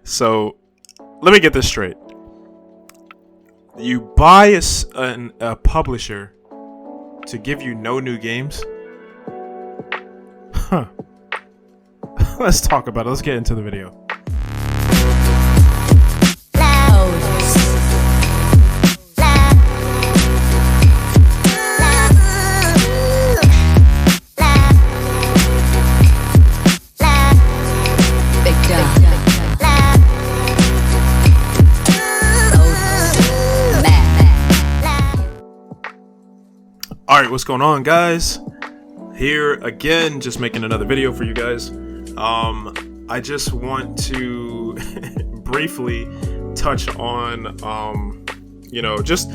So, let me get this straight. You buy a publisher to give you no new games? Huh. Let's talk about it. Let's get into the video. Alright, what's going on, guys? Here again, just making another video for you guys. I just want to briefly touch on, just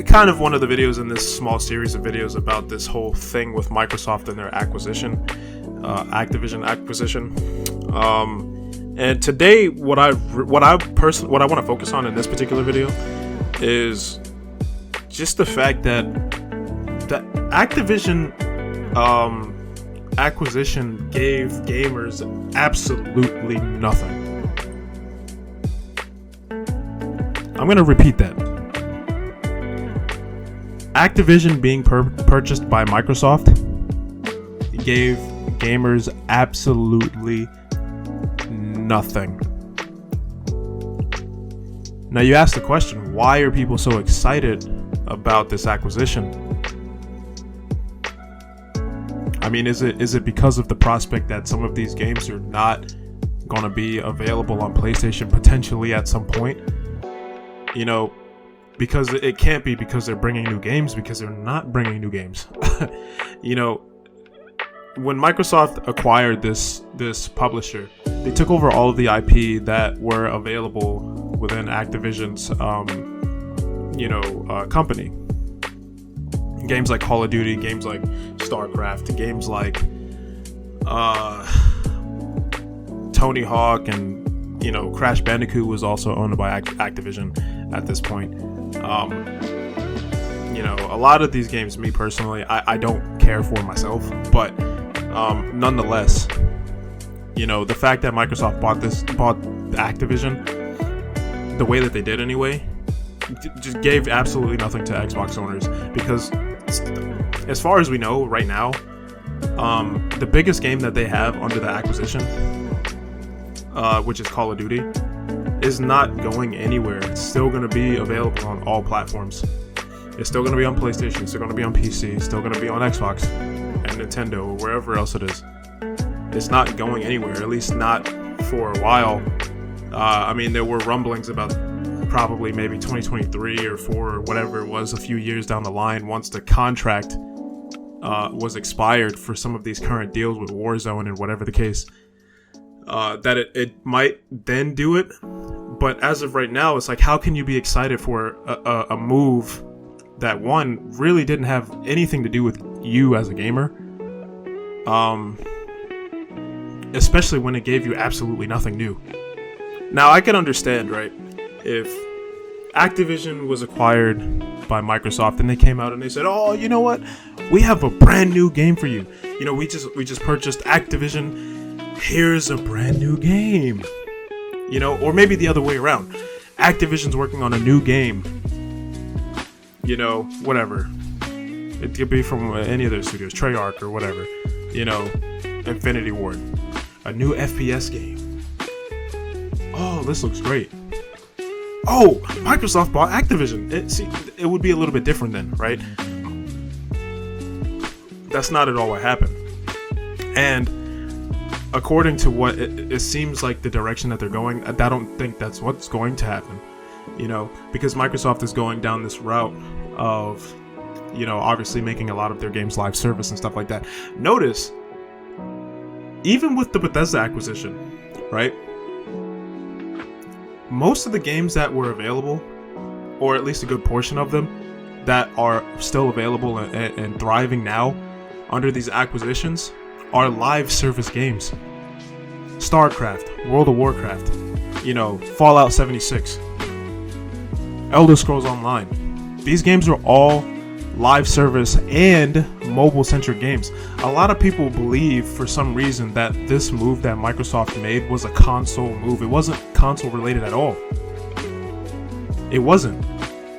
kind of one of the videos in this small series of videos about this whole thing with Microsoft and their acquisition, Activision Acquisition. And today, what I want to focus on in this particular video is just the fact that the Activision acquisition gave gamers absolutely nothing. I'm going to repeat that. Activision being purchased by Microsoft gave gamers absolutely nothing. Now you ask the question, why are people so excited about this acquisition? I mean, is it because of the prospect that some of these games are not going to be available on PlayStation potentially at some point? Because it can't be because they're bringing new games, because they're not bringing new games. When Microsoft acquired this publisher, they took over all of the IP that were available within Activision's company. Games like Call of Duty, games like StarCraft, games like Tony Hawk, and Crash Bandicoot was also owned by Activision at this point. A lot of these games, me personally, I don't care for myself, but nonetheless, the fact that Microsoft bought Activision the way that they did anyway, just gave absolutely nothing to Xbox owners, because as far as we know right now, the biggest game that they have under the acquisition, which is Call of Duty, is not going anywhere. It's still going to be available on all platforms. It's still going to be on PlayStation, it's still going to be on PC, it's still going to be on Xbox and Nintendo or wherever else it is. It's not going anywhere, at least not for a while. There were rumblings about probably maybe 2023 or 4 or whatever it was, a few years down the line, once the contract was expired for some of these current deals with Warzone and whatever the case, that it might then do it. But as of right now, it's like, how can you be excited for a move that, one, really didn't have anything to do with you as a gamer, especially when it gave you absolutely nothing new. Now, I can understand, right, if Activision was acquired by Microsoft and they came out and they said, oh, you know what, we have a brand new game for you. We just purchased Activision, here's a brand new game. Or maybe the other way around. Activision's working on a new game. Whatever. It could be from any of their studios, Treyarch or whatever. Infinity Ward. A new FPS game. Oh, this looks great. Oh, Microsoft bought Activision. It would be a little bit different then, right? That's not at all what happened. And according to what it seems like the direction that they're going, I don't think that's what's going to happen. Because Microsoft is going down this route of, obviously making a lot of their games live service and stuff like that. Notice, even with the Bethesda acquisition, right? Most of the games that were available, or at least a good portion of them, that are still available and thriving now under these acquisitions, are live service games. StarCraft, World of Warcraft, Fallout 76, Elder Scrolls Online. These games are all live service and mobile-centric games. A lot of people believe, for some reason, that this move that Microsoft made was a console move. It wasn't console-related at all. It wasn't.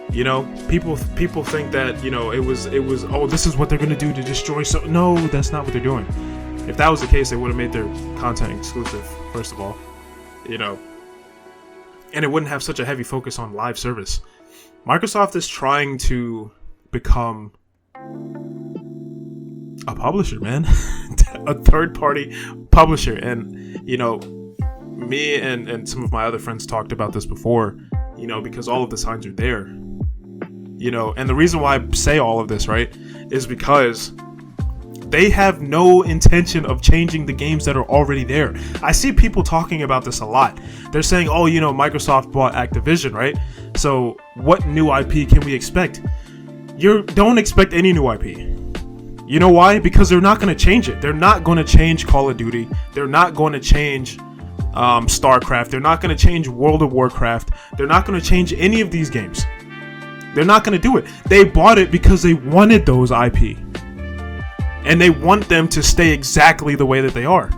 You know, people think that, you know, it was oh, this is what they're gonna do to destroy. So no, that's not what they're doing. If that was the case, they would have made their content exclusive, first of all. You know, and it wouldn't have such a heavy focus on live service. Microsoft is trying to become a publisher, man. A third-party publisher. And, you know, me and some of my other friends talked about this before, you know, because all of the signs are there. You know, and the reason why I say all of this, right, is because they have no intention of changing the games that are already there. I see people talking about this a lot. They're saying, oh, you know, Microsoft bought Activision, right? So what new IP can we expect? You don't expect any new IP. You know why? Because they're not going to change it. They're not going to change Call of Duty. They're not going to change StarCraft. They're not going to change World of Warcraft. They're not going to change any of these games. They're not going to do it. They bought it because they wanted those IP. And they want them to stay exactly the way that they are.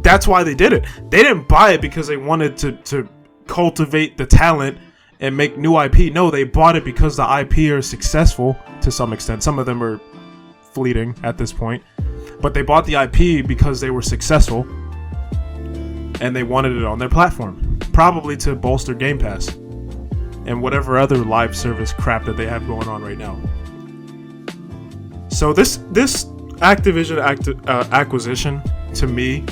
That's why they did it. They didn't buy it because they wanted to cultivate the talent and make new IP. No, they bought it because the IP are successful to some extent. Some of them are fleeting at this point. But they bought the IP because they were successful. And they wanted it on their platform. Probably to bolster Game Pass. And whatever other live service crap that they have going on right now. So this Activision acquisition, to me,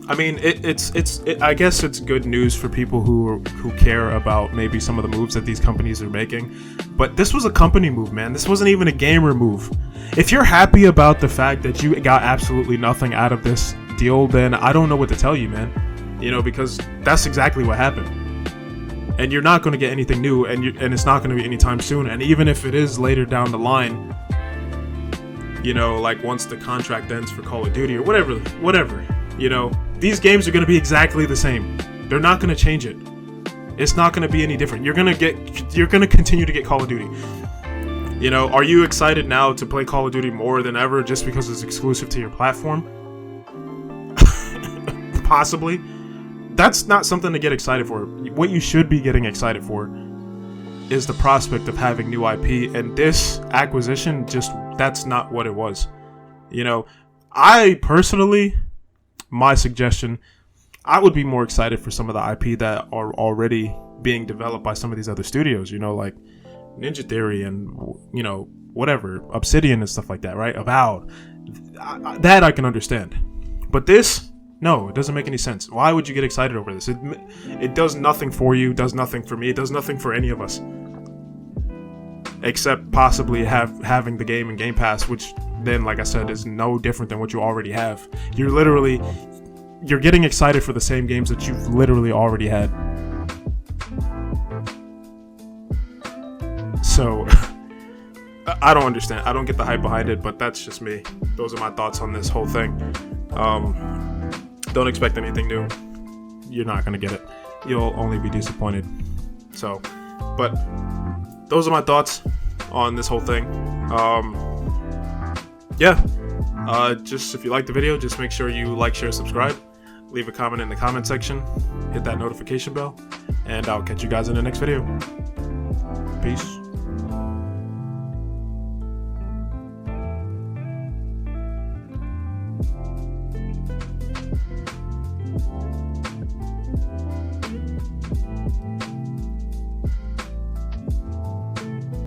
I mean, it's I guess it's good news for people who care about maybe some of the moves that these companies are making. But this was a company move, man. This wasn't even a gamer move. If you're happy about the fact that you got absolutely nothing out of this deal, then I don't know what to tell you, man. You know, because that's exactly what happened. And you're not going to get anything new, and it's not going to be anytime soon. And even if it is later down the line, you know, like once the contract ends for Call of Duty or whatever, you know, these games are going to be exactly the same. They're not going to change it. It's not going to be any different. You're going to continue to get Call of Duty. You know, are you excited now to play Call of Duty more than ever just because it's exclusive to your platform? Possibly. That's not something to get excited for. What you should be getting excited for is the prospect of having new IP, and this acquisition, that's not what it was. You know, I personally, my suggestion, I would be more excited for some of the IP that are already being developed by some of these other studios, you know, like Ninja Theory and, you know, whatever, Obsidian and stuff like that, right? Avowed. That I can understand. But this, no, it doesn't make any sense. Why would you get excited over this? It does nothing for you, does nothing for me, it does nothing for any of us. Except possibly having the game in Game Pass, which then, like I said, is no different than what you already have. You're getting excited for the same games that you've literally already had. So, I don't understand. I don't get the hype behind it, but that's just me. Those are my thoughts on this whole thing. Don't expect anything new. You're not going to get it. You'll only be disappointed. So, but those are my thoughts on this whole thing. Yeah. Just if you like the video, just make sure you like, share, subscribe. Leave a comment in the comment section. Hit that notification bell. And I'll catch you guys in the next video. Peace.